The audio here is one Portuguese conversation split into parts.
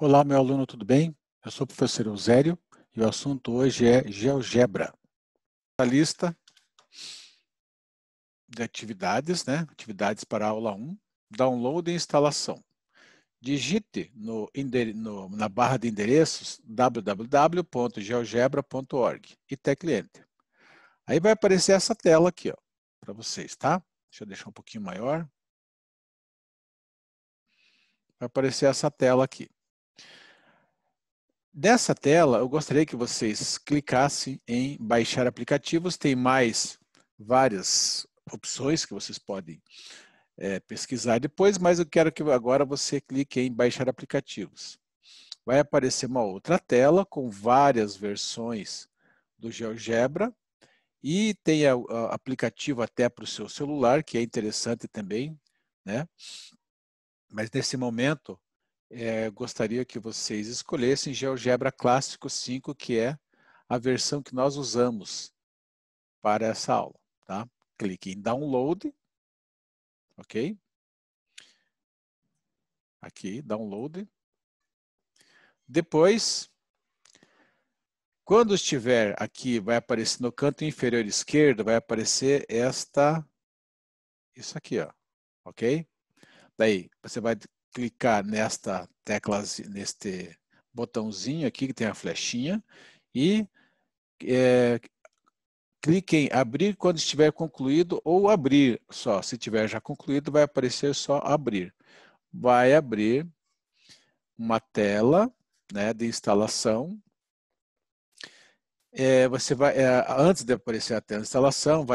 Olá, meu aluno, tudo bem? Eu sou o professor Eusério e o assunto hoje é GeoGebra. A lista de atividades, Atividades para a aula 1, download e instalação. Digite na barra de endereços www.geogebra.org e tecle Enter. Aí vai aparecer essa tela aqui, ó, para vocês, tá? Deixa eu deixar um pouquinho maior. Vai aparecer essa tela aqui. Dessa tela, eu gostaria que vocês clicassem em baixar aplicativos. Tem mais várias opções que vocês podem pesquisar depois, mas eu quero que agora você clique em baixar aplicativos. Vai aparecer uma outra tela com várias versões do GeoGebra e tem aplicativo até para o seu celular, que é interessante também, né? Mas nesse momento, gostaria que vocês escolhessem GeoGebra Clássico 5, que é a versão que nós usamos para essa aula, tá? Clique em Download, ok? Aqui, Download. Depois, quando estiver aqui, vai aparecer no canto inferior esquerdo, vai aparecer isso aqui, ó, ok? Daí, você vai clicar nesta tecla, neste botãozinho aqui que tem a flechinha e clique em abrir quando estiver concluído ou abrir só. Se tiver já concluído, vai aparecer só abrir. Vai abrir uma tela, né, de instalação. Você vai, antes de aparecer a tela de instalação,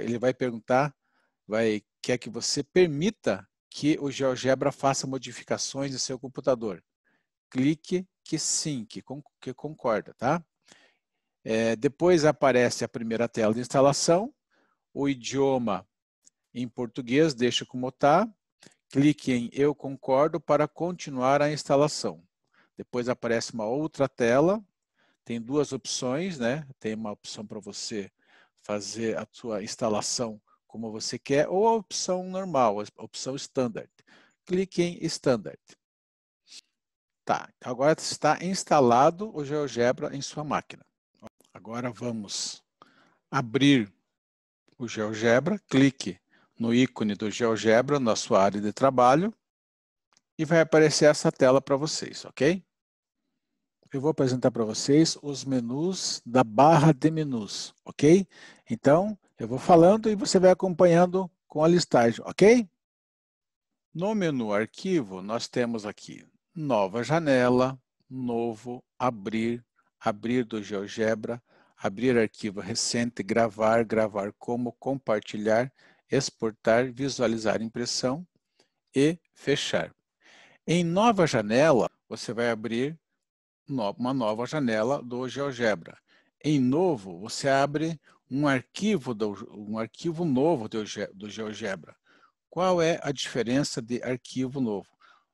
ele vai perguntar, quer que você permita que o GeoGebra faça modificações no seu computador. Clique que sim, que concorda, tá? Depois aparece a primeira tela de instalação, o idioma em português, deixa como está. Clique em Eu concordo para continuar a instalação. Depois aparece uma outra tela, tem duas opções, né? Tem uma opção para você fazer a sua instalação como você quer, ou a opção normal, a opção Standard. Clique em Standard. Tá, agora está instalado o GeoGebra em sua máquina. Agora vamos abrir o GeoGebra, clique no ícone do GeoGebra na sua área de trabalho e vai aparecer essa tela para vocês, ok? Eu vou apresentar para vocês os menus da barra de menus, ok? Então, eu vou falando e você vai acompanhando com a listagem, ok? No menu arquivo, nós temos aqui nova janela, novo, abrir, abrir do GeoGebra, abrir arquivo recente, gravar, gravar como, compartilhar, exportar, visualizar impressão e fechar. Em nova janela, você vai abrir uma nova janela do GeoGebra. Em novo, você abre um arquivo novo do GeoGebra. Qual é a diferença de arquivo novo?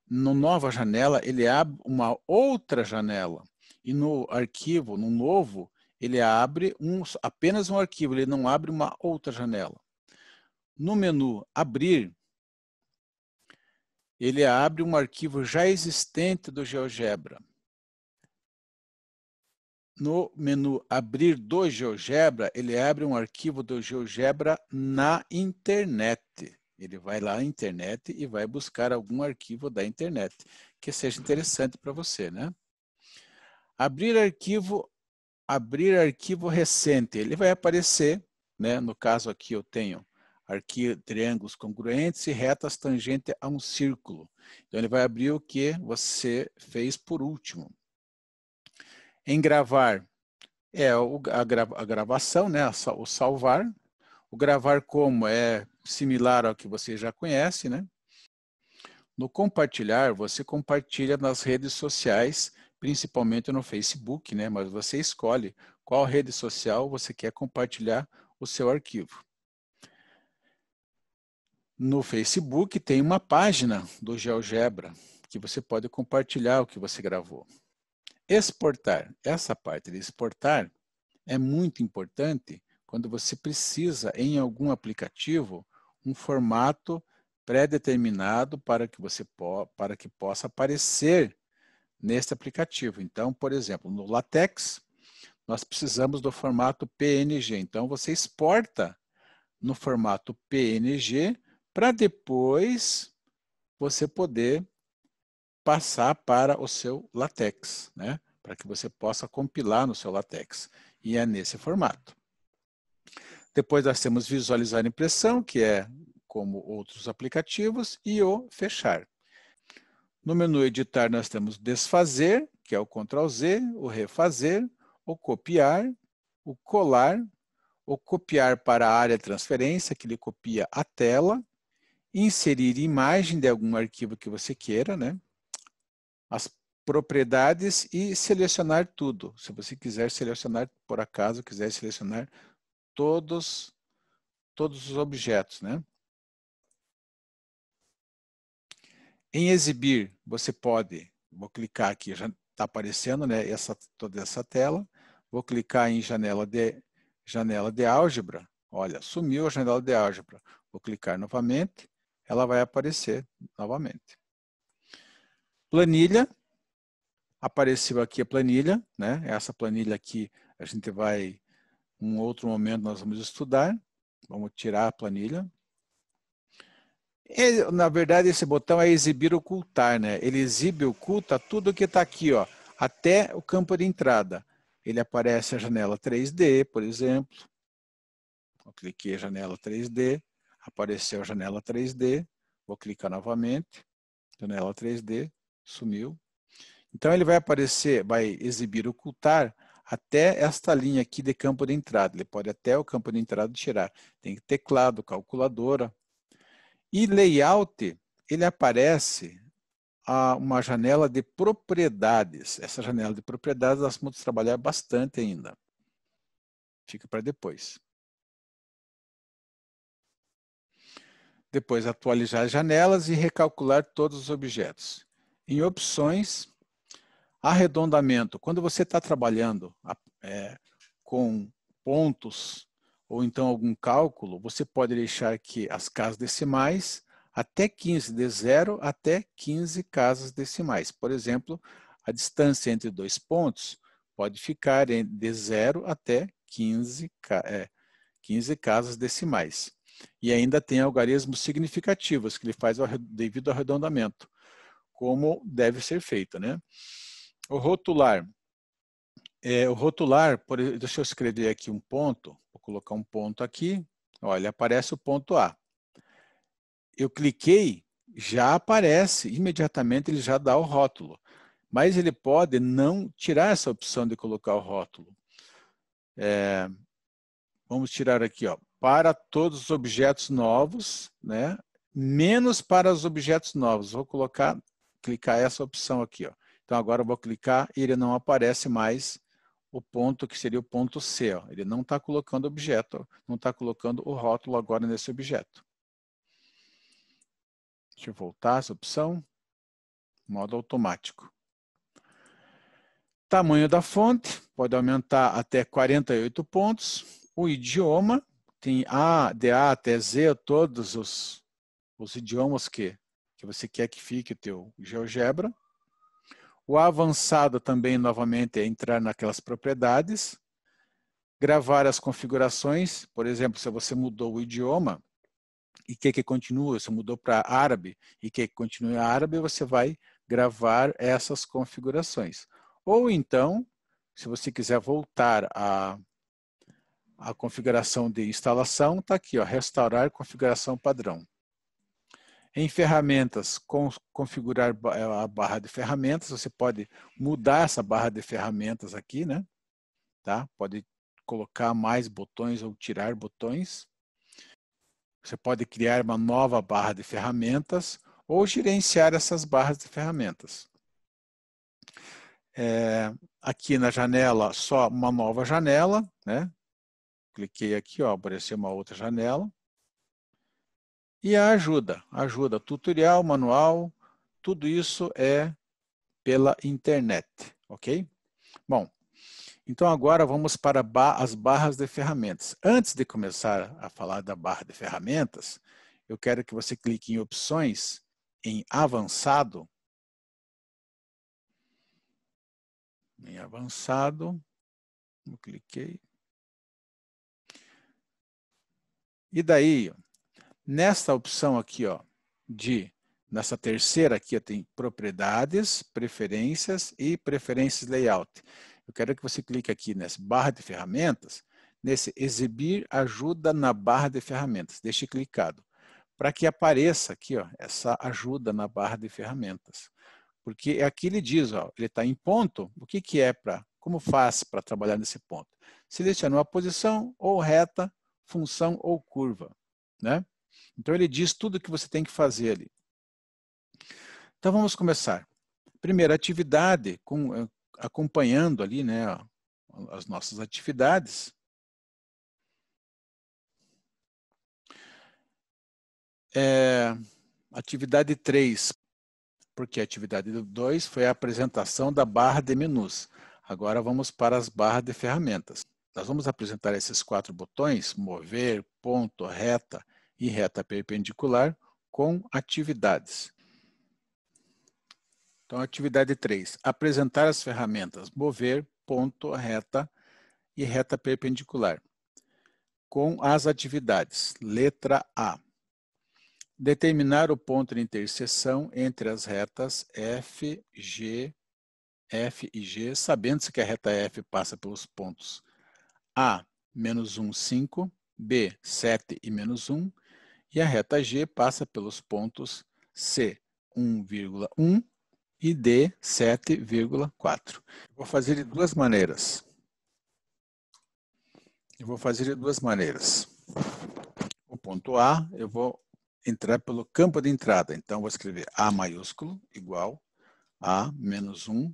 No nova janela, ele abre uma outra janela. E no arquivo, no novo, ele abre apenas um arquivo, ele não abre uma outra janela. No menu abrir, ele abre um arquivo já existente do GeoGebra. No menu abrir do GeoGebra, ele abre um arquivo do GeoGebra na internet. Ele vai lá na internet e vai buscar algum arquivo da internet que seja interessante para você, né? Abrir arquivo recente. Ele vai aparecer, né? No caso aqui eu tenho triângulos congruentes e retas tangentes a um círculo. Então ele vai abrir o que você fez por último. Em gravar, a gravação, né? O salvar. O gravar como é similar ao que você já conhece, né? No compartilhar, você compartilha nas redes sociais, principalmente no Facebook, né? Mas você escolhe qual rede social você quer compartilhar o seu arquivo. No Facebook tem uma página do GeoGebra que você pode compartilhar o que você gravou. Exportar. Essa parte de exportar é muito importante quando você precisa, em algum aplicativo, um formato pré-determinado para que possa aparecer neste aplicativo. Então, por exemplo, no LaTeX, nós precisamos do formato PNG. Então, você exporta no formato PNG para depois você poder passar para o seu LaTeX, né? Para que você possa compilar no seu LaTeX. E é nesse formato. Depois nós temos visualizar impressão, que é como outros aplicativos, e o fechar. No menu editar nós temos desfazer, que é o Ctrl Z, o refazer, o copiar, o colar, o copiar para a área de transferência, que ele copia a tela, inserir imagem de algum arquivo que você queira, né? As propriedades e selecionar tudo. Se você quiser selecionar, por acaso, quiser selecionar todos os objetos, né? Em exibir, você pode, vou clicar aqui, já está aparecendo, né, toda essa tela. Vou clicar em janela de álgebra. Olha, sumiu a janela de álgebra. Vou clicar novamente, ela vai aparecer novamente. Planilha, apareceu aqui a planilha, né? Essa planilha aqui a gente vai, em um outro momento nós vamos estudar. Vamos tirar a planilha. Na verdade, esse botão é exibir ocultar, né? Ele exibe, oculta tudo que está aqui, ó, até o campo de entrada. Ele aparece a janela 3D, por exemplo. Eu cliquei a janela 3D, apareceu a janela 3D. Vou clicar novamente, janela 3D, sumiu. Então ele vai aparecer, vai exibir, ocultar até esta linha aqui de campo de entrada. Ele pode até o campo de entrada tirar. Tem teclado, calculadora. E layout, ele aparece uma janela de propriedades. Essa janela de propriedades nós vamos trabalhar bastante ainda. Fica para depois. Depois atualizar as janelas e recalcular todos os objetos. Em opções, arredondamento. Quando você está trabalhando com pontos ou então algum cálculo, você pode deixar aqui as casas decimais até 15, de 0 até 15 casas decimais. Por exemplo, a distância entre dois pontos pode ficar de 0 até 15 casas decimais. E ainda tem algarismos significativos, que ele faz devido ao arredondamento, como deve ser feito, né? O rotular. Deixa eu escrever aqui um ponto, vou colocar um ponto aqui, olha, aparece o ponto A. Eu cliquei, já aparece, imediatamente ele já dá o rótulo, mas ele pode não tirar essa opção de colocar o rótulo. Vamos tirar aqui, ó, para todos os objetos novos, né, menos para os objetos novos. Vou clicar essa opção aqui, ó. Então agora eu vou clicar e ele não aparece mais o ponto que seria o ponto C. Ó. Ele não está colocando objeto, ó. Não está colocando o rótulo agora nesse objeto. Deixa eu voltar essa opção. Modo automático. Tamanho da fonte, pode aumentar até 48 pontos. O idioma, tem de A até Z, todos os idiomas que você quer que fique o teu GeoGebra. O avançado também, novamente, é entrar naquelas propriedades. Gravar as configurações, por exemplo, se você mudou o idioma e quer que continue, se mudou para árabe e quer que continue árabe, você vai gravar essas configurações. Ou então, se você quiser voltar à configuração de instalação, está aqui, ó, restaurar configuração padrão. Em ferramentas, configurar a barra de ferramentas, você pode mudar essa barra de ferramentas aqui, né? Tá? Pode colocar mais botões ou tirar botões. Você pode criar uma nova barra de ferramentas ou gerenciar essas barras de ferramentas. Aqui na janela, só uma nova janela, né? Cliquei aqui, ó, apareceu uma outra janela. E a ajuda, tutorial, manual, tudo isso é pela internet, ok? Bom, então agora vamos para as barras de ferramentas. Antes de começar a falar da barra de ferramentas, eu quero que você clique em opções, em avançado. Em avançado, eu cliquei. E daí, nesta opção aqui, ó, nessa terceira aqui, ó, tem propriedades, preferências e preferências layout. Eu quero que você clique aqui nessa barra de ferramentas, nesse exibir ajuda na barra de ferramentas. Deixe clicado, para que apareça aqui, ó, essa ajuda na barra de ferramentas. Porque aqui ele diz, ó, ele está em ponto, o que que é como faz para trabalhar nesse ponto? Selecione uma posição ou reta, função ou curva, né? Então ele diz tudo o que você tem que fazer ali. Então vamos começar. Primeira atividade, acompanhando ali, né, as nossas atividades. Atividade 3, porque a atividade 2 foi a apresentação da barra de menus. Agora vamos para as barras de ferramentas. Nós vamos apresentar esses 4 botões, mover, ponto, reta e reta perpendicular, com atividades. Então, atividade 3, apresentar as ferramentas mover, ponto, reta e reta perpendicular, com as atividades. Letra A. Determinar o ponto de interseção entre as retas F e G, sabendo-se que a reta F passa pelos pontos A, menos 1, 5, B, 7 e menos 1, e a reta G passa pelos pontos C, 1,1 e D, 7,4. Vou fazer de duas maneiras. O ponto A, eu vou entrar pelo campo de entrada. Então, vou escrever A maiúsculo igual a menos 1,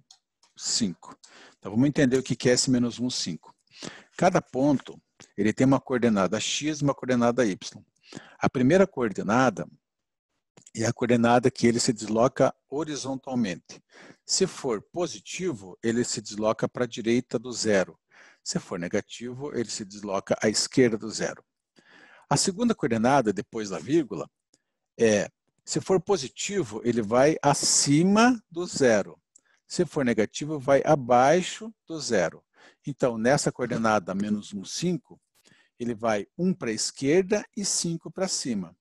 5. Então, vamos entender o que é esse menos 1, 5. Cada ponto, ele tem uma coordenada x e uma coordenada y. A primeira coordenada é a coordenada que ele se desloca horizontalmente. Se for positivo, ele se desloca para a direita do zero. Se for negativo, ele se desloca à esquerda do zero. A segunda coordenada, depois da vírgula, se for positivo, ele vai acima do zero. Se for negativo, vai abaixo do zero. Então, nessa coordenada menos 1, 5, ele vai 1 para a esquerda e 5 para cima.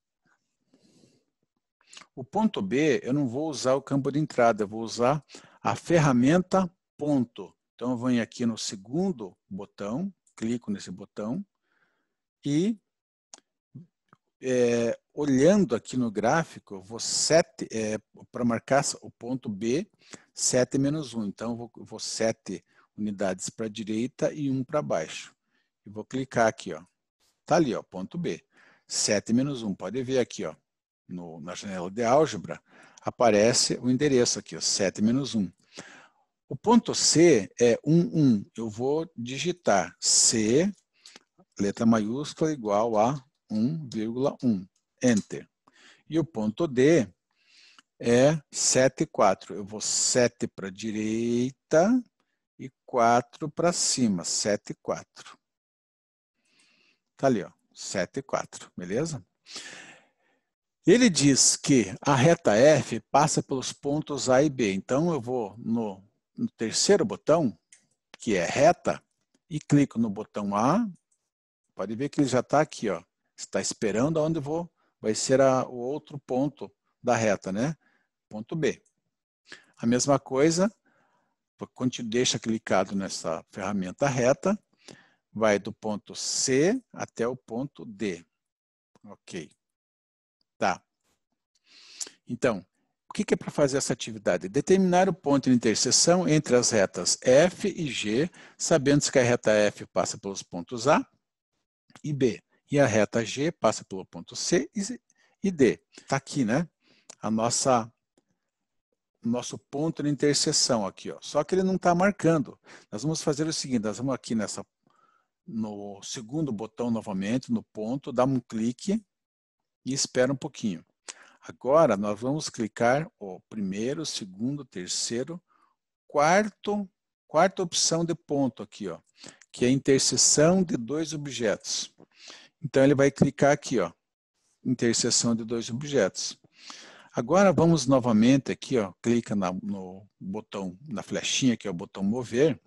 O ponto B, eu não vou usar o campo de entrada, eu vou usar a ferramenta ponto. Então, eu venho aqui no segundo botão, clico nesse botão e olhando aqui no gráfico, eu vou para marcar o ponto B, 7 menos 1. Então, eu vou 7 unidades para a direita e 1 para baixo. E vou clicar aqui, ó. Tá ali, ó, ponto B. 7 menos 1. Pode ver aqui, ó, na janela de álgebra, aparece o endereço aqui, ó, 7 menos 1. O ponto C é 1, 1. Eu vou digitar C, letra maiúscula, igual a 1,1. Enter. E o ponto D é 7, 4. Eu vou 7 para a direita e 4 para cima. 7, 4. Tá ali, ó. 7, 4. Beleza? Ele diz que a reta F passa pelos pontos A e B. Então, eu vou no terceiro botão, que é reta, e clico no botão A. Pode ver que ele já está aqui, ó. Está esperando onde vai ser o outro ponto da reta, né? Ponto B. A mesma coisa, quando te deixa clicado nessa ferramenta reta, vai do ponto C até o ponto D. Ok. Tá. Então, o que é para fazer essa atividade? Determinar o ponto de interseção entre as retas F e G, sabendo que a reta F passa pelos pontos A e B. E a reta G passa pelo ponto C e D. Está aqui, né? Nosso ponto de interseção aqui, ó. Só que ele não está marcando. Nós vamos fazer o seguinte, nós vamos aqui no segundo botão novamente, no ponto, dá um clique e espera um pouquinho. Agora nós vamos clicar o primeiro, segundo, terceiro, quarta opção de ponto aqui, ó, que é a interseção de dois objetos. Então ele vai clicar aqui, ó, interseção de dois objetos. Agora vamos novamente aqui, ó, clica no botão, na flechinha, que é o botão mover,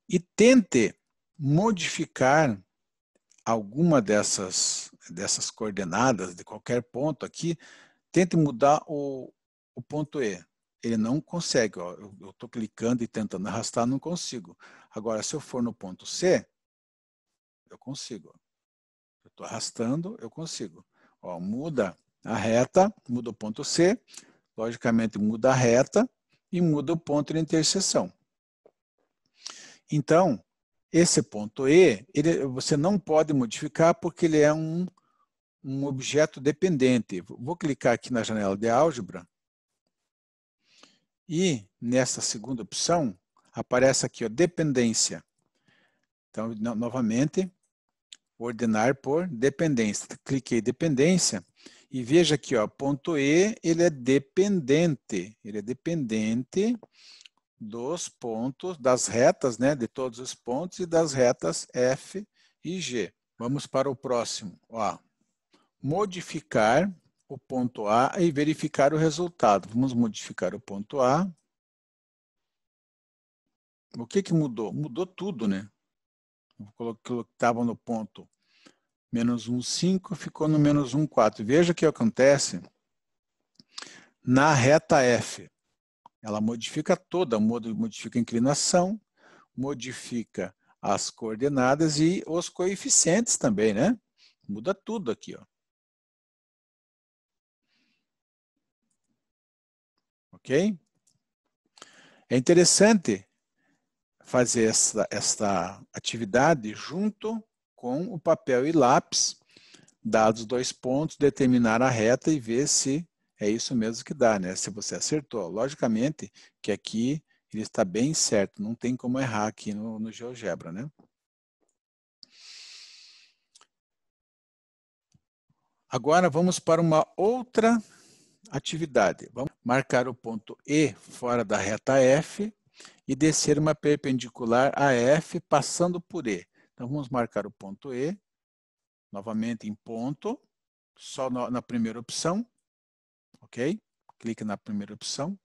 e tente modificar alguma dessas coordenadas de qualquer ponto aqui, tente mudar o ponto E. Ele não consegue, ó, eu estou clicando e tentando arrastar, não consigo. Agora, se eu for no ponto C, eu consigo. Eu estou arrastando, eu consigo. Ó, muda a reta, muda o ponto C, logicamente muda a reta e muda o ponto de interseção. Então, esse ponto E, você não pode modificar porque ele é um objeto dependente. Vou clicar aqui na janela de álgebra e nessa segunda opção aparece aqui, ó, dependência. Então, novamente, ordenar por dependência. Cliquei em dependência e veja aqui, ó, ponto E, ele é dependente. Ele é dependente dos pontos, das retas, né, de todos os pontos e das retas F e G. Vamos para o próximo. Ó, modificar o ponto A e verificar o resultado. Vamos modificar o ponto A. O que mudou? Mudou tudo, né? Estava no ponto menos 1,5, ficou no menos 1,4. Veja o que acontece na reta F. Ela modifica toda, modifica a inclinação, modifica as coordenadas e os coeficientes também, né? Muda tudo aqui, ó. Ok? É interessante fazer esta atividade junto com o papel e lápis, dados 2 pontos, determinar a reta e ver se é isso mesmo que dá, né? Se você acertou. Logicamente que aqui ele está bem certo, não tem como errar aqui no GeoGebra, né? Agora vamos para uma outra atividade. Vamos marcar o ponto E fora da reta F e descer uma perpendicular a F passando por E. Então vamos marcar o ponto E, novamente em ponto, só na primeira opção, ok? Clique na primeira opção.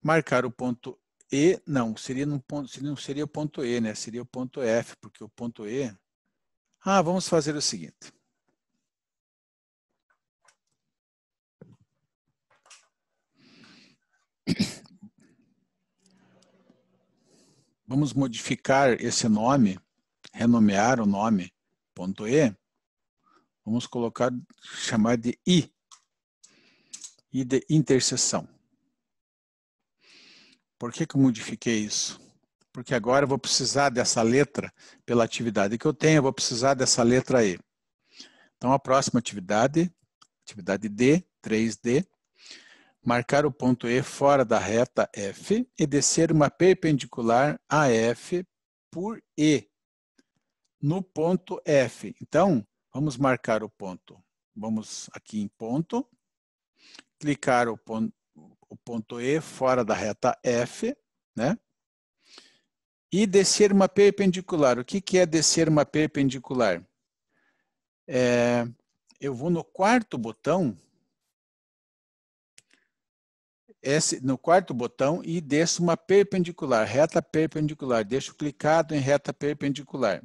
Marcar o ponto E, não seria o ponto E, né? Seria o ponto F, porque o ponto E... Ah, vamos fazer o seguinte. Vamos modificar esse nome, renomear o nome ponto E. Vamos chamar de I de interseção. Por que eu modifiquei isso? Porque agora eu vou precisar dessa letra, pela atividade que eu tenho, eu vou precisar dessa letra E. Então, a próxima atividade D, 3D, marcar o ponto E fora da reta F e descer uma perpendicular a F por E, no ponto F. Então, vamos marcar o ponto. Vamos aqui em ponto, clicar o ponto E fora da reta F, né? E descer uma perpendicular. O que é descer uma perpendicular? Eu vou no quarto botão, no quarto botão e desço uma perpendicular, reta perpendicular. Deixo clicado em reta perpendicular.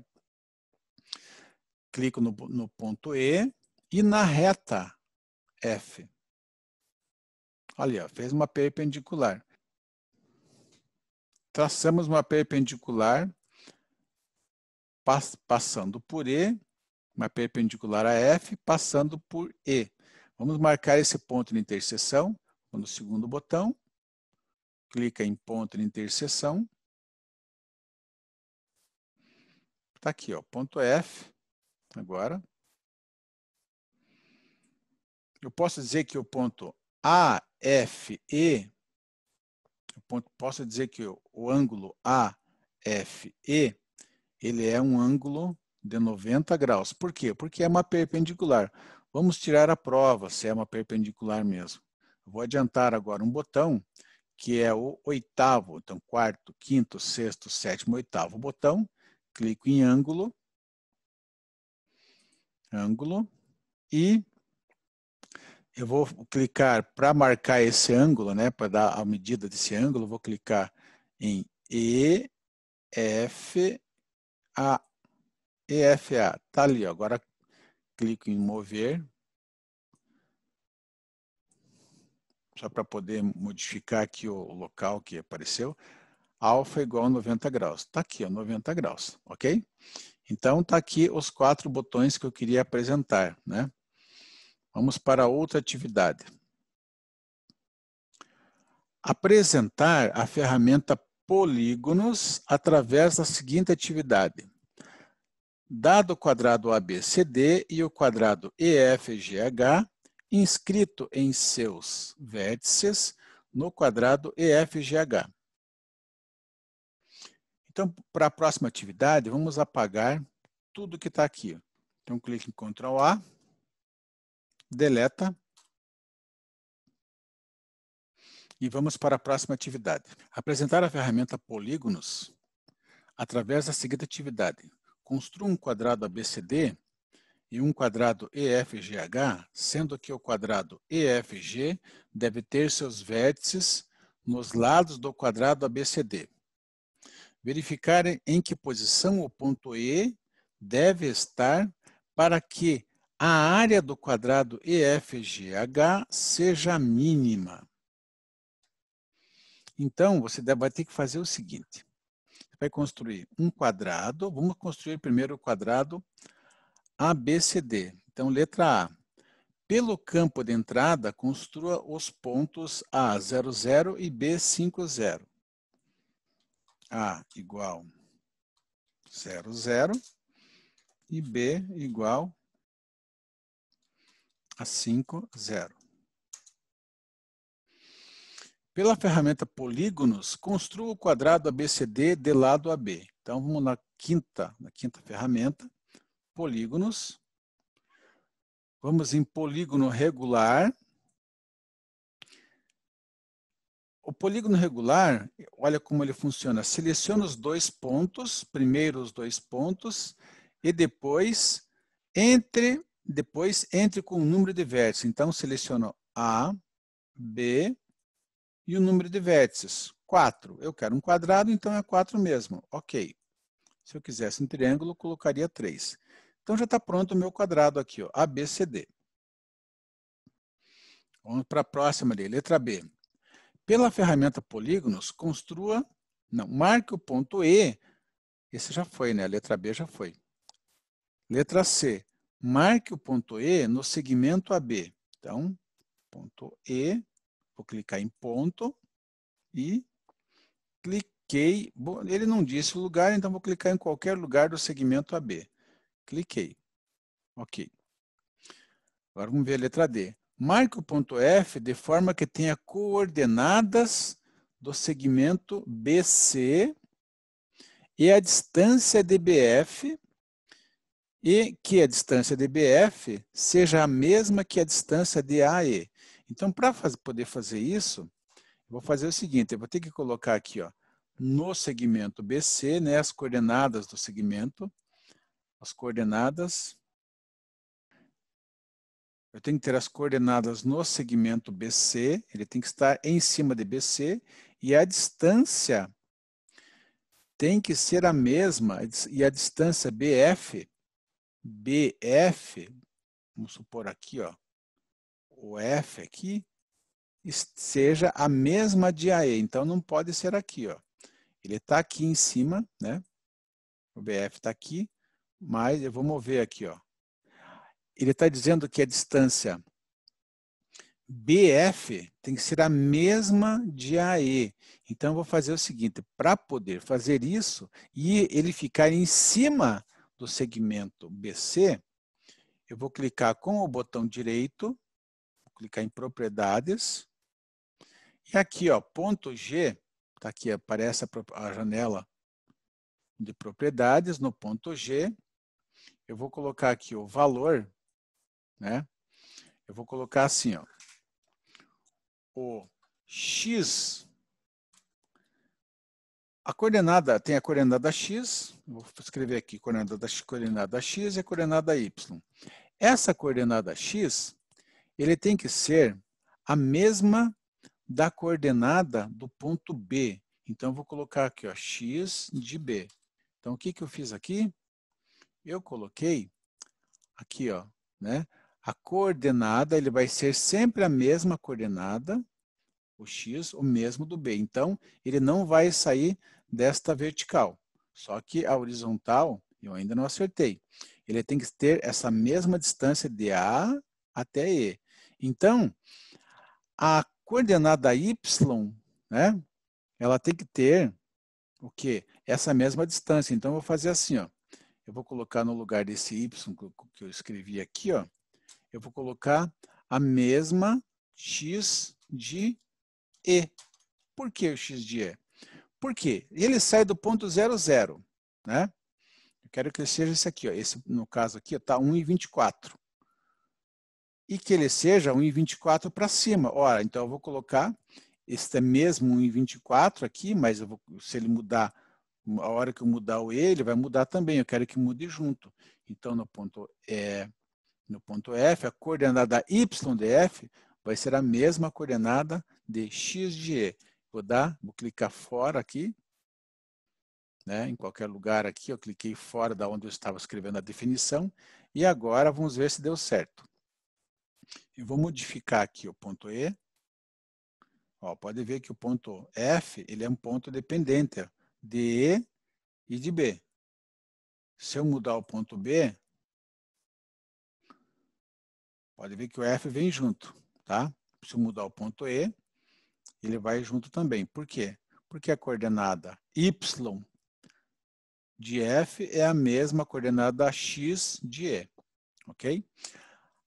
Clico no ponto E e na reta F. Olha, fez uma perpendicular. Traçamos uma perpendicular passando por E, uma perpendicular a F, passando por E. Vamos marcar esse ponto de interseção no segundo botão. Clica em ponto de interseção. Está aqui, ó, ponto F. Agora. Eu posso dizer que o ponto AFE, posso dizer que o ângulo AFE, ele é um ângulo de 90 graus. Por quê? Porque é uma perpendicular. Vamos tirar a prova se é uma perpendicular mesmo. Eu vou adiantar agora um botão, que é o oitavo, então quarto, quinto, sexto, sétimo, oitavo botão. Clico em ângulo, e eu vou clicar para marcar esse ângulo, né, para dar a medida desse ângulo, vou clicar em EFA. EFA, tá ali, ó. Agora clico em mover, só para poder modificar aqui o local que apareceu. Alfa igual a 90 graus. Está aqui, ó, 90 graus, ok? Então, está aqui os 4 botões que eu queria apresentar, né? Vamos para outra atividade. Apresentar a ferramenta Polígonos através da seguinte atividade. Dado o quadrado ABCD e o quadrado EFGH, inscrito em seus vértices no quadrado EFGH. Então, para a próxima atividade, vamos apagar tudo que está aqui. Então, clique em Ctrl A, deleta, e vamos para a próxima atividade. Apresentar a ferramenta Polígonos através da seguinte atividade. Construa um quadrado ABCD e um quadrado EFGH, sendo que o quadrado EFG deve ter seus vértices nos lados do quadrado ABCD. Verificar em que posição o ponto E deve estar para que a área do quadrado EFGH seja mínima. Então, você vai ter que fazer o seguinte. Você vai construir um quadrado. Vamos construir primeiro o quadrado ABCD. Então, letra A. Pelo campo de entrada, construa os pontos A00 e B50. A igual 00 e B igual a 50. Pela ferramenta Polígonos, construa o quadrado ABCD de lado AB. Então, vamos na quinta ferramenta, Polígonos. Vamos em polígono regular. O polígono regular, olha como ele funciona. Seleciona os 2 pontos, primeiro os 2 pontos, e depois entre com o número de vértices. Então, seleciono A, B e o número de vértices, 4. Eu quero um quadrado, então é 4 mesmo. Ok. Se eu quisesse um triângulo, eu colocaria 3. Então, já está pronto o meu quadrado aqui, ó, ABCD. Vamos para a próxima ali, letra B. Pela ferramenta Polígonos, marque o ponto E. Esse já foi, né? A letra B já foi. Letra C. Marque o ponto E no segmento AB. Então, ponto E. Vou clicar em ponto e cliquei. Bom, ele não disse o lugar, então vou clicar em qualquer lugar do segmento AB. Cliquei. Ok. Agora vamos ver a letra D. Marque o ponto F de forma que tenha coordenadas do segmento BC e a distância de BF, e que a distância de BF seja a mesma que a distância de AE. Então, para poder fazer isso, eu vou fazer o seguinte, eu vou ter que colocar aqui, ó, no segmento BC, né, as coordenadas do segmento, as coordenadas. Eu tenho que ter as coordenadas no segmento BC, ele tem que estar em cima de BC, e a distância tem que ser a mesma, e a distância BF, vamos supor aqui, ó, o F aqui, seja a mesma de AE. Então, não pode ser aqui, ó. Ele está aqui em cima, né? O BF está aqui, mas eu vou mover aqui, ó. Ele está dizendo que a distância BF tem que ser a mesma de AE. Então, eu vou fazer o seguinte, para poder fazer isso e ele ficar em cima do segmento BC, eu vou clicar com o botão direito, vou clicar em propriedades, e aqui, ó, ponto G, tá aqui, aparece a janela de propriedades, no ponto G, eu vou colocar aqui o valor, né? Eu vou colocar assim, ó, o X, a coordenada, tem a coordenada X, vou escrever aqui, coordenada X e a coordenada Y. Essa coordenada X, ele tem que ser a mesma da coordenada do ponto B. Então, eu vou colocar aqui, ó, x de B. Então, o que eu fiz aqui? Eu coloquei aqui, ó, né? A coordenada, ele vai ser sempre a mesma coordenada, o x, o mesmo do B. Então, ele não vai sair desta vertical. Só que a horizontal, eu ainda não acertei. Ele tem que ter essa mesma distância de A até E. Então, a coordenada y, né? Ela tem que ter o quê? Essa mesma distância. Então, eu vou fazer assim, ó. Eu vou colocar no lugar desse y que eu escrevi aqui, ó. Eu vou colocar a mesma x de E. Por que o x de E? Porque ele sai do ponto 0, 0, né? Eu quero que ele seja esse aqui, ó. Esse, no caso aqui, está 1,24. E que ele seja 1,24 para cima. Ora, então eu vou colocar esse mesmo 1,24 aqui, mas eu vou, se ele mudar, a hora que eu mudar o E, ele vai mudar também. Eu quero que mude junto. Então, no ponto F, a coordenada y de F vai ser a mesma coordenada de x de E. Vou clicar fora aqui, né, em qualquer lugar aqui, eu cliquei fora da onde eu estava escrevendo a definição, e agora vamos ver se deu certo. Eu vou modificar aqui o ponto E. Ó, pode ver que o ponto F ele é um ponto dependente, ó, de E e de B. Se eu mudar o ponto B, pode ver que o F vem junto, tá? Se eu mudar o ponto E, ele vai junto também. Por quê? Porque a coordenada y de F é a mesma coordenada x de E, ok?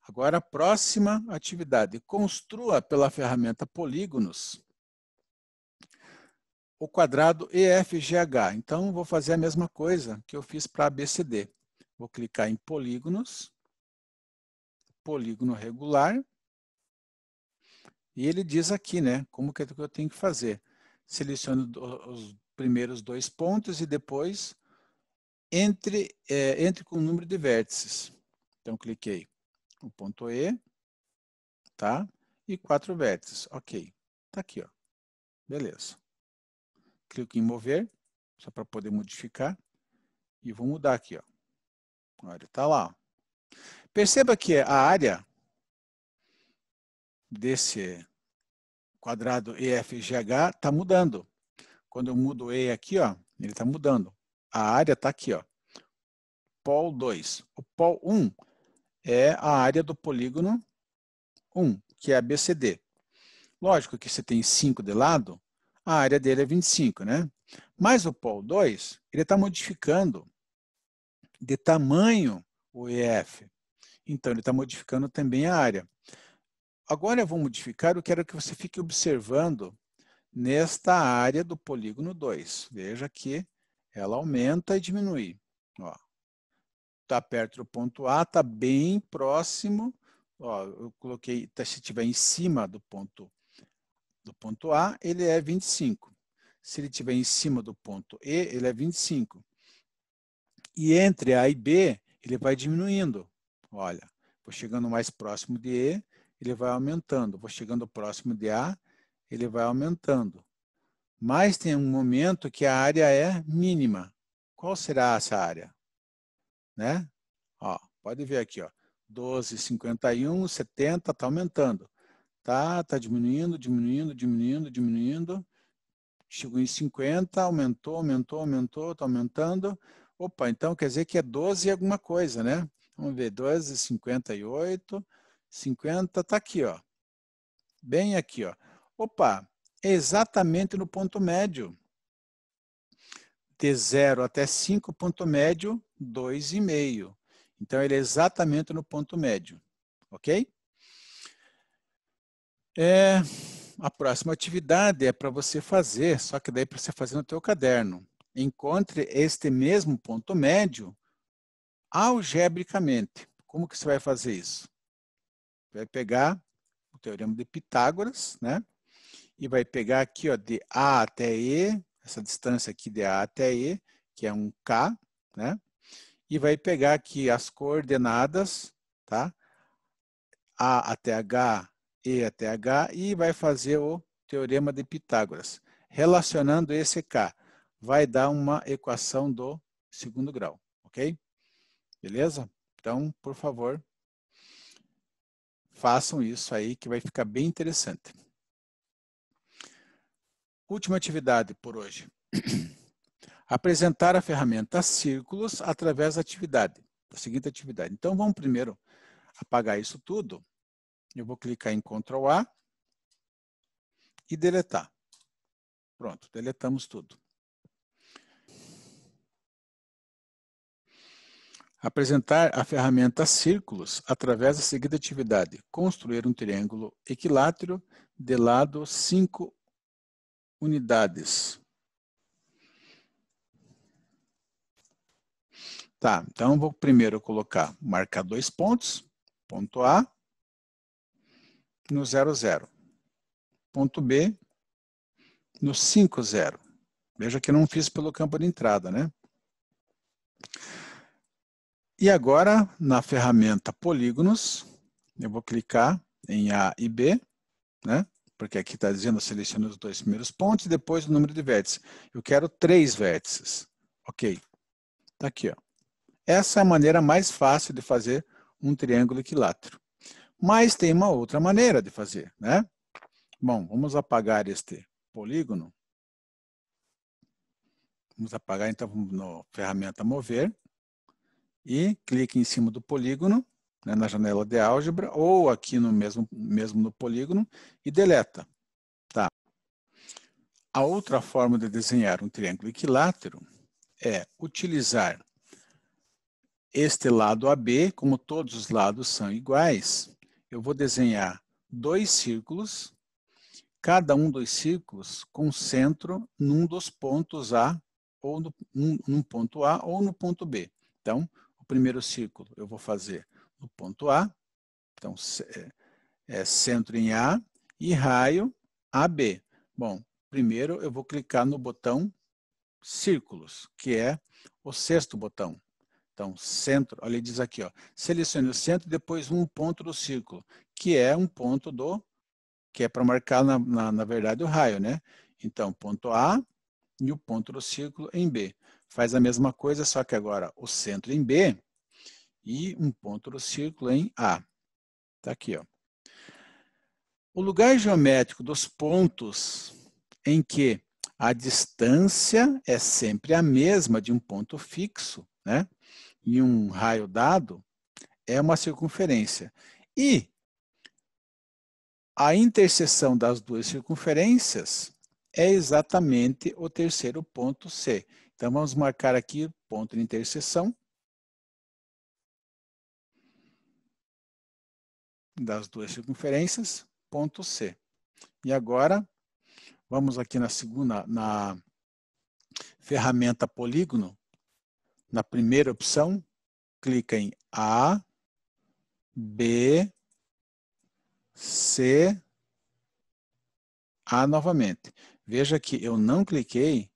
Agora, a próxima atividade. Construa pela ferramenta Polígonos o quadrado EFGH. Então, vou fazer a mesma coisa que eu fiz para ABCD. Vou clicar em Polígonos, Polígono regular, e ele diz aqui, né, como que eu tenho que fazer. Seleciono os primeiros 2 pontos e depois entre com o número de vértices. Então, cliquei o ponto E, tá? E 4 vértices. Ok. Tá aqui, ó. Beleza. Clico em mover, só para poder modificar. E vou mudar aqui, ó. Olha, tá lá. Perceba que a área desse quadrado EFGH está mudando. Quando eu mudo o E aqui, ó, ele está mudando. A área está aqui, ó. Pol 2. O Pol 1 é a área do polígono 1, que é a BCD. Lógico que você tem 5 de lado, a área dele é 25, né? Mas o Pol 2, ele está modificando de tamanho o EF. Então, ele está modificando também a área. Agora eu vou modificar, eu quero que você fique observando nesta área do polígono 2. Veja que ela aumenta e diminui. Está perto do ponto A, está bem próximo. Ó, eu coloquei, se estiver em cima do ponto A, ele é 25. Se ele estiver em cima do ponto E, ele é 25. E entre A e B, ele vai diminuindo. Olha, vou chegando mais próximo de E, ele vai aumentando. Vou chegando próximo de A, ele vai aumentando. Mas tem um momento que a área é mínima. Qual será essa área? Né? Ó, pode ver aqui, ó. 12, 51, 70, está aumentando. Tá diminuindo, diminuindo, diminuindo, diminuindo. Chegou em 50, aumentou, aumentou, aumentou, está aumentando. Opa, então quer dizer que é 12 alguma coisa, né? Vamos ver, 12, 58, 50, está aqui, ó. Bem aqui, ó. Opa, é exatamente no ponto médio. De 0 até 5, ponto médio, 2,5. Então, ele é exatamente no ponto médio, ok? A próxima atividade é para você fazer, só que daí para você fazer no teu caderno. Encontre este mesmo ponto médio algebricamente. Como que você vai fazer isso? Vai pegar o teorema de Pitágoras, né? E vai pegar aqui, ó, de A até E, essa distância aqui de A até E, que é um K, né? E vai pegar aqui as coordenadas, tá? A até H, E até H, e vai fazer o teorema de Pitágoras. Relacionando esse K, vai dar uma equação do segundo grau, ok? Beleza? Então, por favor, façam isso aí que vai ficar bem interessante. Última atividade por hoje. Apresentar a ferramenta Círculos através da seguinte atividade. Então, vamos primeiro apagar isso tudo. Eu vou clicar em Ctrl A e deletar. Pronto, deletamos tudo. Apresentar a ferramenta Círculos através da seguinte atividade. Construir um triângulo equilátero de lado 5 unidades. Tá, então eu vou primeiro marcar 2 pontos. Ponto A no 0, 0. Ponto B no 5, 0. Veja que eu não fiz pelo campo de entrada, né? E agora, na ferramenta Polígonos, eu vou clicar em A e B, né? Porque aqui está dizendo, selecione os 2 primeiros pontos e depois o número de vértices. Eu quero 3 vértices. Ok. Está aqui, ó. Essa é a maneira mais fácil de fazer um triângulo equilátero. Mas tem uma outra maneira de fazer, né? Bom, vamos apagar este polígono. Vamos apagar, então, na ferramenta Mover. E clique em cima do polígono, né, na janela de álgebra, ou aqui no mesmo no polígono, e deleta. Tá. A outra forma de desenhar um triângulo equilátero é utilizar este lado AB, como todos os lados são iguais, eu vou desenhar 2 círculos, cada um dos círculos com centro num dos pontos A, ou num ponto A ou no ponto B. Então, o primeiro círculo eu vou fazer no ponto A, então centro em A e raio AB. Bom, primeiro eu vou clicar no botão Círculos, que é o 6º botão. Então, centro, olha, ele diz aqui, ó, selecione o centro e depois um ponto do círculo, que é um ponto que é para marcar, na verdade, o raio, né? Então, ponto A e o ponto do círculo em B. Faz a mesma coisa, só que agora o centro em B e um ponto do círculo em A. Está aqui, ó. O lugar geométrico dos pontos em que a distância é sempre a mesma de um ponto fixo, né? E um raio dado, é uma circunferência. E a interseção das duas circunferências é exatamente o terceiro ponto C. Então, vamos marcar aqui ponto de interseção das duas circunferências, ponto C. E agora, vamos aqui na ferramenta polígono, na primeira opção, clica em A, B, C, A novamente. Veja que eu não cliquei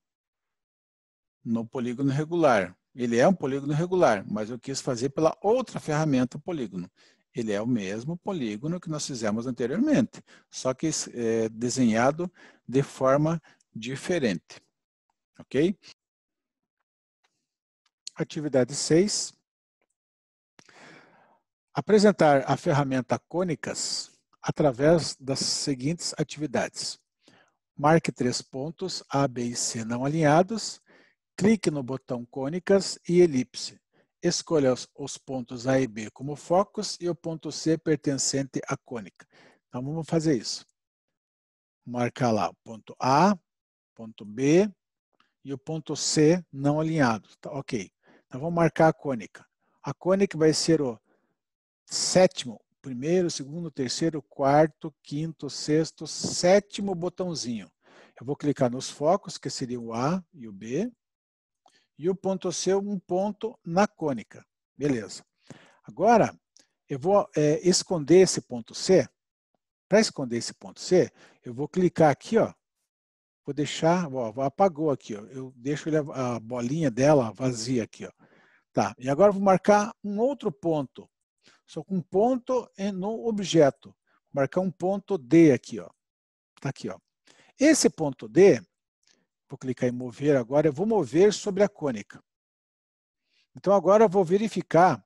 no polígono regular. Ele é um polígono regular, mas eu quis fazer pela outra ferramenta polígono. Ele é o mesmo polígono que nós fizemos anteriormente, só que desenhado de forma diferente. Ok? Atividade 6. Apresentar a ferramenta Cônicas através das seguintes atividades. Marque 3 pontos A, B e C não alinhados. Clique no botão Cônicas e Elipse. Escolha os pontos A e B como focos e o ponto C pertencente à cônica. Então, vamos fazer isso. Marcar lá o ponto A, ponto B e o ponto C não alinhado. Tá, ok. Então, vamos marcar a cônica. A cônica vai ser o 7º, primeiro, segundo, terceiro, quarto, quinto, sexto, 7º botãozinho. Eu vou clicar nos focos, que seriam o A e o B. E o ponto C, um ponto na cônica. Beleza. Agora, eu vou esconder esse ponto C. Para esconder esse ponto C, eu vou clicar aqui, ó. Vou deixar, ó, apagou aqui, ó. Eu deixo a bolinha dela vazia aqui, ó. Tá, e agora eu vou marcar um outro ponto. Só com um ponto no objeto. Vou marcar um ponto D aqui, ó. Tá aqui, ó. Esse ponto D, vou clicar em mover agora, eu vou mover sobre a cônica. Então agora eu vou verificar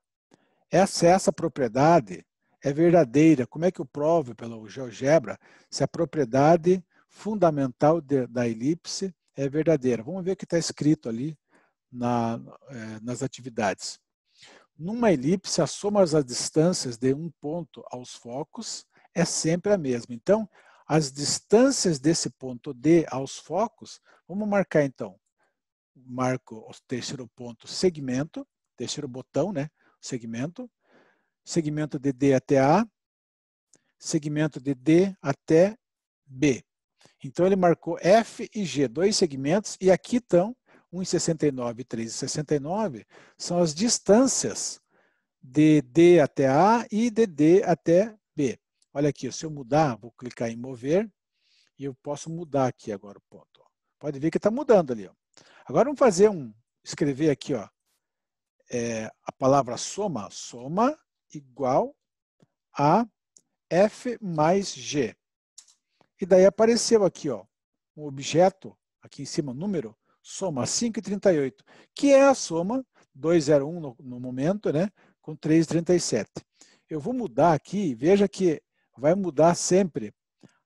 se essa propriedade é verdadeira. Como é que eu provo pelo GeoGebra se a propriedade fundamental da elipse é verdadeira? Vamos ver o que está escrito ali nas atividades. Numa elipse, a soma das distâncias de um ponto aos focos é sempre a mesma. Então, as distâncias desse ponto D aos focos, vamos marcar então. Marco o terceiro ponto, segmento, terceiro botão, né? Segmento. Segmento de D até A, segmento de D até B. Então, ele marcou F e G, dois segmentos, e aqui estão 1,69 e 3,69, são as distâncias de D até A e de D até B. Olha aqui, se eu mudar, vou clicar em mover, e eu posso mudar aqui agora o ponto. Pode ver que está mudando ali. Ó. Agora vamos escrever aqui, ó, a palavra soma, soma igual a F mais G. E daí apareceu aqui, ó, um objeto, aqui em cima, número, soma 5,38, que é a soma 201 no momento, né, com 3,37. Eu vou mudar aqui, veja que vai mudar sempre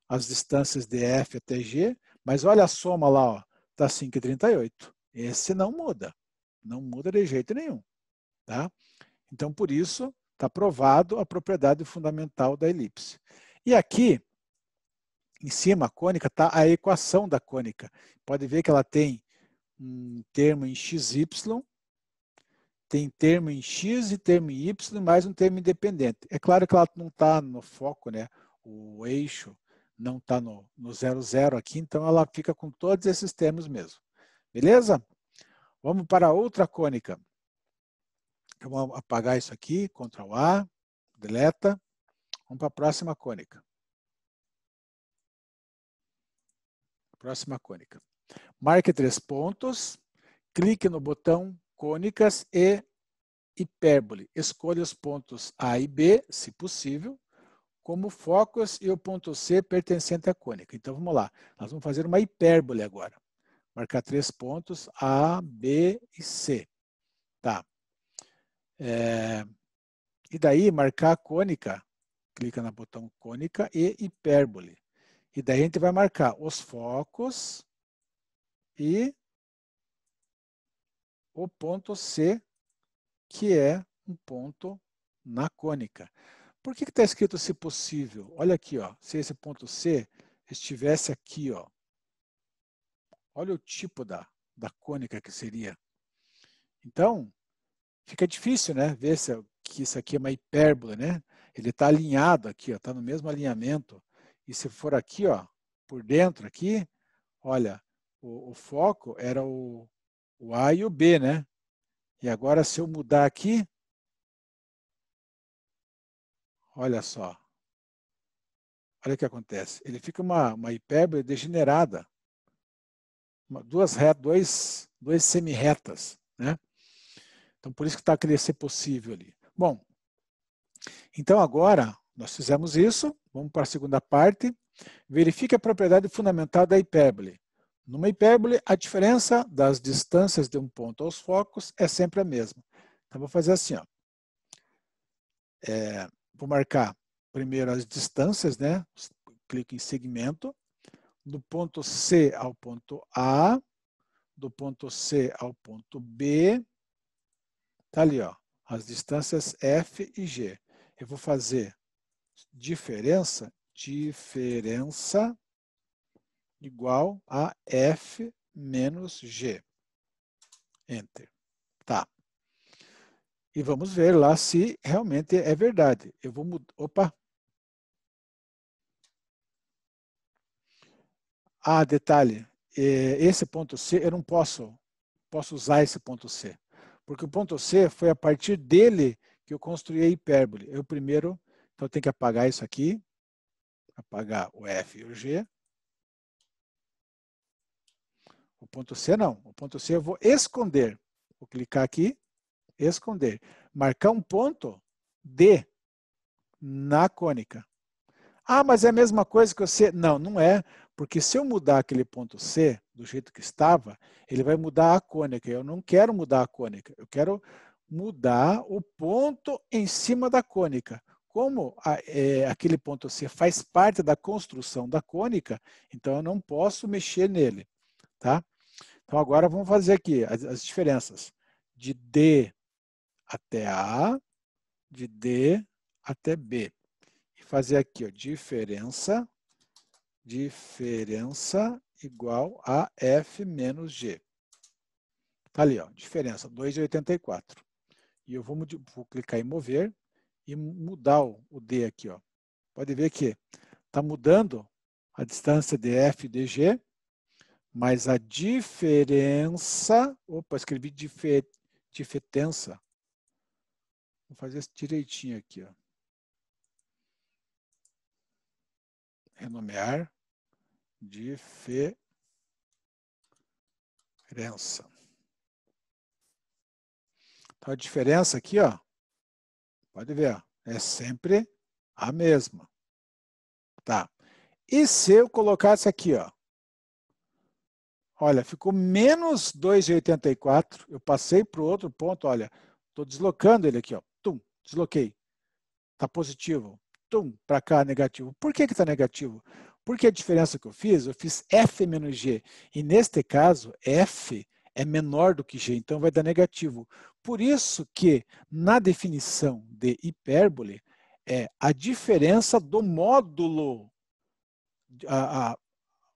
as distâncias de F até G, mas olha a soma lá, ó, está 5,38. Esse não muda de jeito nenhum. Tá? Então, por isso, está provado a propriedade fundamental da elipse. E aqui, em cima, a cônica, está a equação da cônica. Pode ver que ela tem um termo em xy, tem termo em x e termo em y, mais um termo independente. É claro que ela não está no foco, né? O eixo não está no 0,0 aqui, então ela fica com todos esses termos mesmo. Beleza? Vamos para outra cônica. Eu vou apagar isso aqui, Ctrl A, deleta. Vamos para a próxima cônica. Próxima cônica. Marque 3 pontos, clique no botão cônicas e hipérbole. Escolha os pontos A e B, se possível, como focos e o ponto C pertencente à cônica. Então vamos lá, nós vamos fazer uma hipérbole agora. Marcar 3 pontos A, B e C. Tá. E daí marcar a cônica, clica no botão cônica e hipérbole. E daí a gente vai marcar os focos e o ponto C, que é um ponto na cônica. Por que está escrito se possível? Olha aqui, ó, se esse ponto C estivesse aqui, ó. Olha o tipo da cônica que seria. Então, fica difícil, né? Ver que isso aqui é uma hipérbole, né? Ele está alinhado aqui, ó, está no mesmo alinhamento. E se for aqui, ó, por dentro aqui, olha, o foco era o A e o B, né? E agora se eu mudar aqui, olha só. Olha o que acontece. Ele fica uma hipérbole degenerada. Duas semi-retas, né? Então, por isso que está a ser possível ali. Bom, então agora nós fizemos isso. Vamos para a segunda parte. Verifique a propriedade fundamental da hipérbole. Numa hipérbole, a diferença das distâncias de um ponto aos focos é sempre a mesma. Então, vou fazer assim, ó. Vou marcar primeiro as distâncias, né? Clico em segmento. Do ponto C ao ponto A, do ponto C ao ponto B. Tá ali, ó, as distâncias F e G. Eu vou fazer diferença igual a F menos G. Enter. Tá. E vamos ver lá se realmente é verdade. Eu vou mudar. Opa! Ah, detalhe. Esse ponto C, eu não posso usar esse ponto C. Porque o ponto C foi a partir dele que eu construí a hipérbole. Eu primeiro, então eu tenho que apagar isso aqui. Apagar o F e o G. O ponto C não. O ponto C eu vou esconder. Vou clicar aqui, esconder. Marcar um ponto D. na cônica. Ah, mas é a mesma coisa que o C? Não, não é, porque se eu mudar aquele ponto C do jeito que estava, ele vai mudar a cônica. Eu não quero mudar a cônica, eu quero mudar o ponto em cima da cônica. Como aquele ponto C faz parte da construção da cônica, então eu não posso mexer nele, tá? Então agora vamos fazer aqui as diferenças de D até A, de D até B. E fazer aqui, ó, diferença igual a F menos G. Tá ali, ó, diferença, 2,84. E eu vou clicar em mover e mudar o D aqui, ó. Pode ver que está mudando a distância de F e de G, mas a diferença... Opa, escrevi diferença. Vou fazer isso direitinho aqui, ó. Renomear diferença. Então a diferença aqui, ó, pode ver, ó, é sempre a mesma. Tá. E se eu colocasse aqui, ó, olha, ficou menos 2,84, eu passei para o outro ponto, olha, estou deslocando ele aqui, ó, tum, desloquei, está positivo, tum, para cá negativo. Por que está negativo? Porque a diferença que eu fiz F menos G, e neste caso, F é menor do que G, então vai dar negativo. Por isso que, na definição de hipérbole, é a diferença do módulo,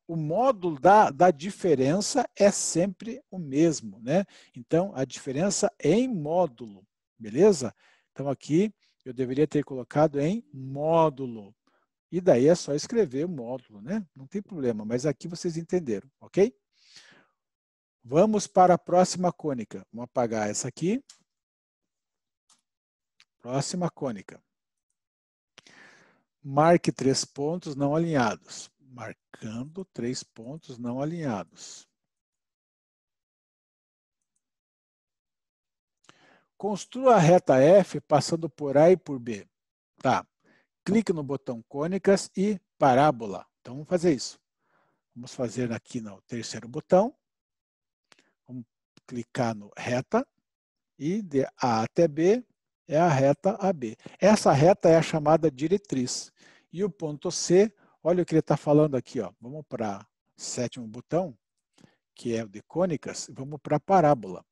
o módulo da diferença é sempre o mesmo, né? Então, a diferença é em módulo, beleza? Então, aqui eu deveria ter colocado em módulo. E daí é só escrever o módulo, né? Não tem problema, mas aqui vocês entenderam, ok? Vamos para a próxima cônica. Vamos apagar essa aqui. Próxima cônica. Marque 3 pontos não alinhados. Marcando 3 pontos não alinhados. Construa a reta F passando por A e por B. Tá. Clique no botão cônicas e parábola. Então vamos fazer isso. Vamos fazer aqui no terceiro botão. Vamos clicar no reta. E de A até B é a reta AB. Essa reta é a chamada diretriz. E o ponto C, olha o que ele está falando aqui, ó. Vamos para o sétimo botão, que é o de cônicas, e vamos para a parábola.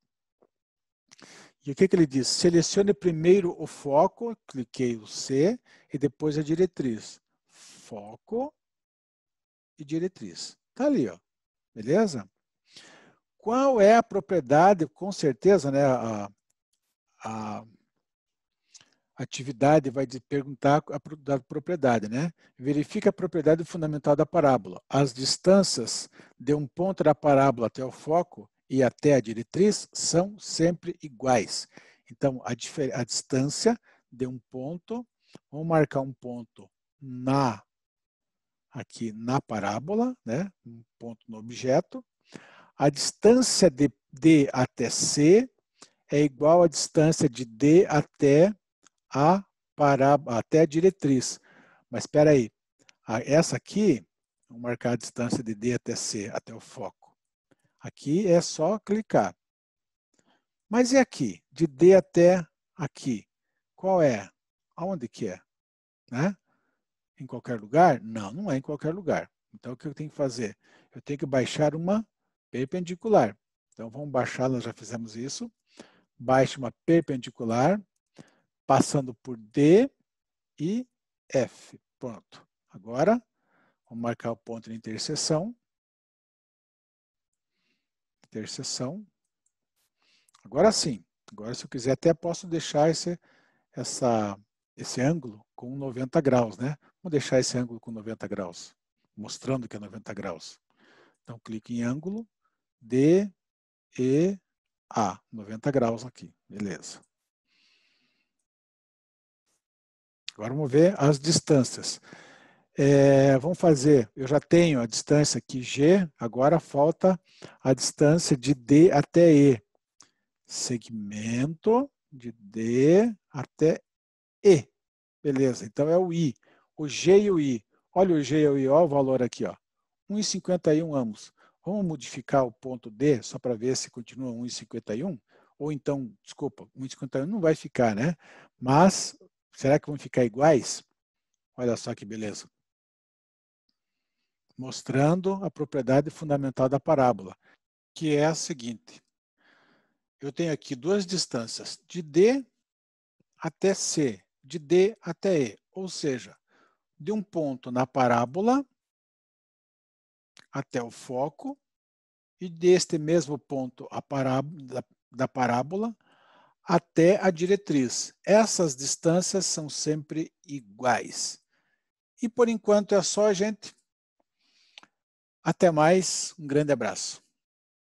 E o que ele diz? Selecione primeiro o foco, cliquei o C, e depois a diretriz. Foco e diretriz. Está ali, ó. Beleza? Qual é a propriedade? Com certeza, né, a atividade vai perguntar da propriedade, né? Verifica a propriedade fundamental da parábola. As distâncias de um ponto da parábola até o foco e até a diretriz são sempre iguais. Então, a distância de um ponto, vamos marcar um ponto aqui na parábola, né? Um ponto no objeto. A distância de D até C é igual à distância de D até a diretriz. Mas espera aí, essa aqui, vamos marcar a distância de D até C, até o foco. Aqui é só clicar. Mas e aqui? De D até aqui. Qual é? Aonde que é? Né? Em qualquer lugar? Não, não é em qualquer lugar. Então, o que eu tenho que fazer? Eu tenho que baixar uma perpendicular. Então, vamos baixar, nós já fizemos isso. Baixe uma perpendicular, passando por D e F. Pronto. Agora, vamos marcar o ponto de interseção. Interseção. Agora sim. Agora, se eu quiser, até posso deixar esse ângulo com 90 graus, né? Vamos deixar esse ângulo com 90 graus, mostrando que é 90 graus. Então, clique em ângulo, D, E, A. 90 graus aqui. Beleza. Agora vamos ver as distâncias. Vamos fazer, eu já tenho a distância aqui G, agora falta a distância de D até E. Segmento de D até E. Beleza, então é o I. O G e o I. Olha o G e o I, olha o valor aqui, ó. 1,51 ambos. Vamos modificar o ponto D, só para ver se continua 1,51? Ou então, desculpa, 1,51 não vai ficar, né? Mas, será que vão ficar iguais? Olha só que beleza. Mostrando a propriedade fundamental da parábola, que é a seguinte. Eu tenho aqui duas distâncias, de D até C, de D até E. Ou seja, de um ponto na parábola até o foco, e deste mesmo ponto da parábola até a diretriz. Essas distâncias são sempre iguais. E por enquanto é só, gente. Até mais, um grande abraço.